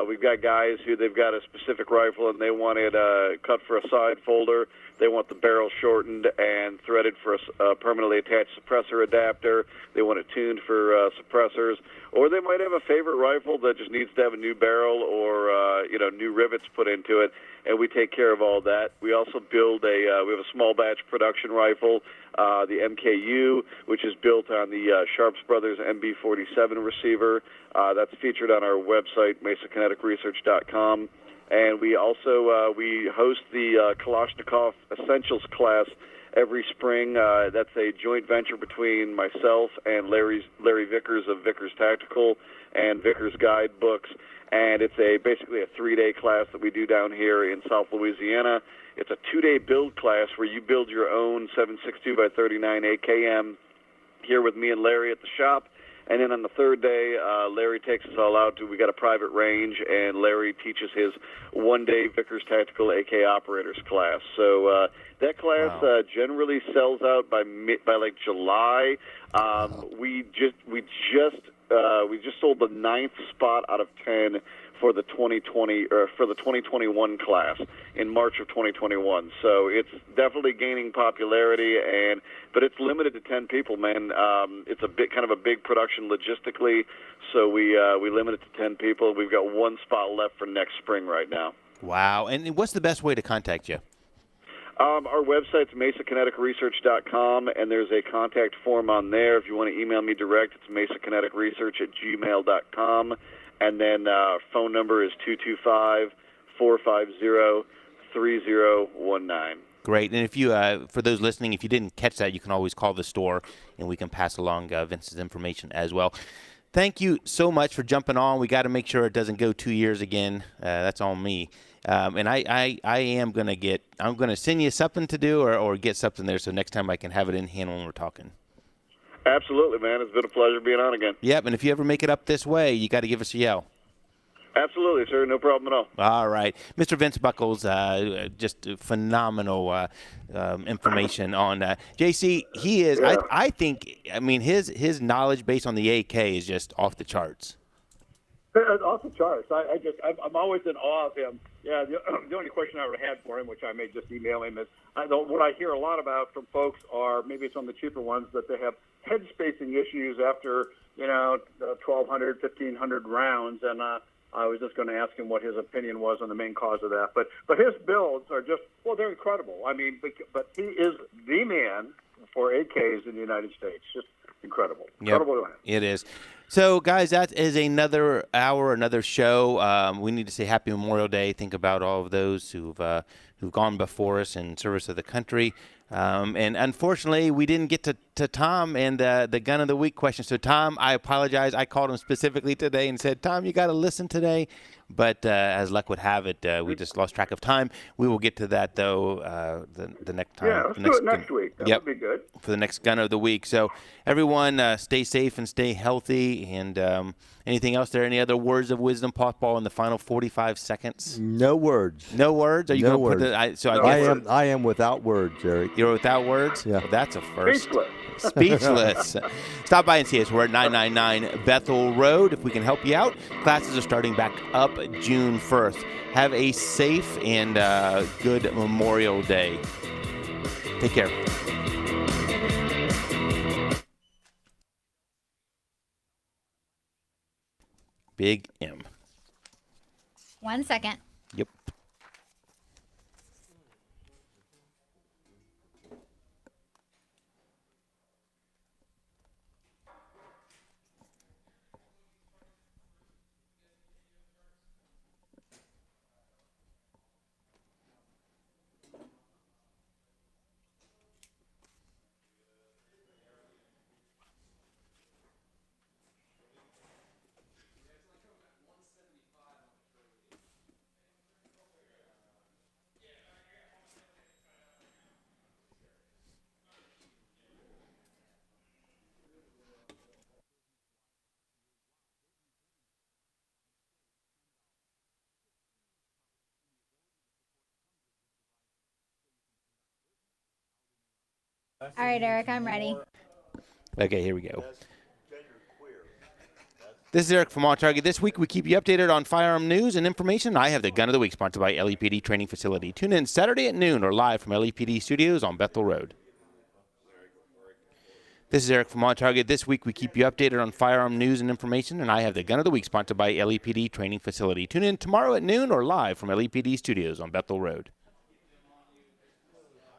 We've got guys who they've got a specific rifle and they want it cut for a side folder. They want the barrel shortened and threaded for a permanently attached suppressor adapter. They want it tuned for suppressors. Or they might have a favorite rifle that just needs to have a new barrel or new rivets put into it, and we take care of all that. We also build we have a small batch production rifle, the MKU, which is built on the Sharps Brothers MB47 receiver. That's featured on our website, mesakineticresearch.com. And we also we host the Kalashnikov Essentials class every spring. That's a joint venture between myself and Larry Vickers of Vickers Tactical and Vickers Guide Books. And it's basically a 3-day class that we do down here in South Louisiana. It's a 2-day build class where you build your own 7.62 by 39 AKM here with me and Larry at the shop. And then on the third day, Larry takes us all out we got a private range, and Larry teaches his 1-day Vickers Tactical AK Operators class. So that class generally sells out by like July. We just sold the 9th spot out of 10 for the 2021 class in March of 2021. So it's definitely gaining popularity, but it's limited to 10 people, man. It's a big production logistically, so we limit it to 10 people. We've got 1 spot left for next spring right now. Wow. And what's the best way to contact you? Our website's mesakineticresearch.com, and there's a contact form on there. If you want to email me direct, it's mesakineticresearch@gmail.com. And then phone number is 225-450-3019. Great. And if you, for those listening, if you didn't catch that, you can always call the store, and we can pass along Vince's information as well. Thank you so much for jumping on. We got to make sure it doesn't go 2 years again. That's on me. And I am going to I'm going to send you something to do or get something there so next time I can have it in hand when we're talking. Absolutely, man. It's been a pleasure being on again. Yep, and if you ever make it up this way, you got to give us a yell. Absolutely, sir. No problem at all. All right. Mr. Vince Buckles, just phenomenal information on JC. He is, yeah. I think, his knowledge based on the AK is just off the charts. Off the charts. I'm always in awe of him. Yeah, the only question I would have had for him, which I may just email him, is what I hear a lot about from folks are, maybe it's on the cheaper ones, that they have head spacing issues after 1,200, 1,500 rounds, and I was just going to ask him what his opinion was on the main cause of that. But his builds are just, they're incredible. But he is the man for AKs in the United States. Just incredible. Incredible man. It is. So, guys, that is another hour, another show. We need to say Happy Memorial Day. Think about all of those who've gone before us in service of the country. And unfortunately, we didn't get to Tom and the Gun of the Week question. So, Tom, I apologize. I called him specifically today and said, Tom, you got to listen today. But as luck would have it, we just lost track of time. We will get to that, though, the next time. Yeah, let's do it next week. That would be good. For the next Gun of the Week. So, everyone, stay safe and stay healthy. And anything else there? Any other words of wisdom, Paul, in the final 45 seconds? No words. No words? Are you no going to words. put the... I am without words, Eric. You're without words? Yeah. Well, that's a first. Speechless. Speechless. Stop by and see us. We're at 999 Bethel Road. If we can help you out, classes are starting back up June 1st. Have a safe and good Memorial Day. Take care. Big M. 1 second. Yep. All right, Eric, I'm ready. Okay, here we go. This is Eric from OnTarget. This week, we keep you updated on firearm news and information. I have the Gun of the Week, sponsored by LEPD Training Facility. Tune in Saturday at noon or live from LEPD Studios on Bethel Road. This is Eric from OnTarget. This week, we keep you updated on firearm news and information, and I have the Gun of the Week, sponsored by LEPD Training Facility. Tune in tomorrow at noon or live from LEPD Studios on Bethel Road.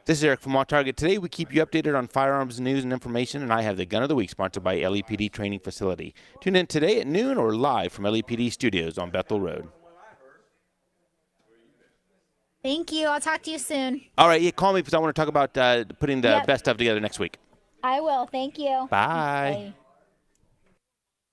This is Eric from OnTarget. Today, we keep you updated on firearms news and information, and I have the Gun of the Week, sponsored by LEPD Training Facility. Tune in today at noon or live from LEPD Studios on Bethel Road. Thank you. I'll talk to you soon. All right, call me because I want to talk about putting the Yep. best stuff together next week. I will. Thank you. Bye. Bye.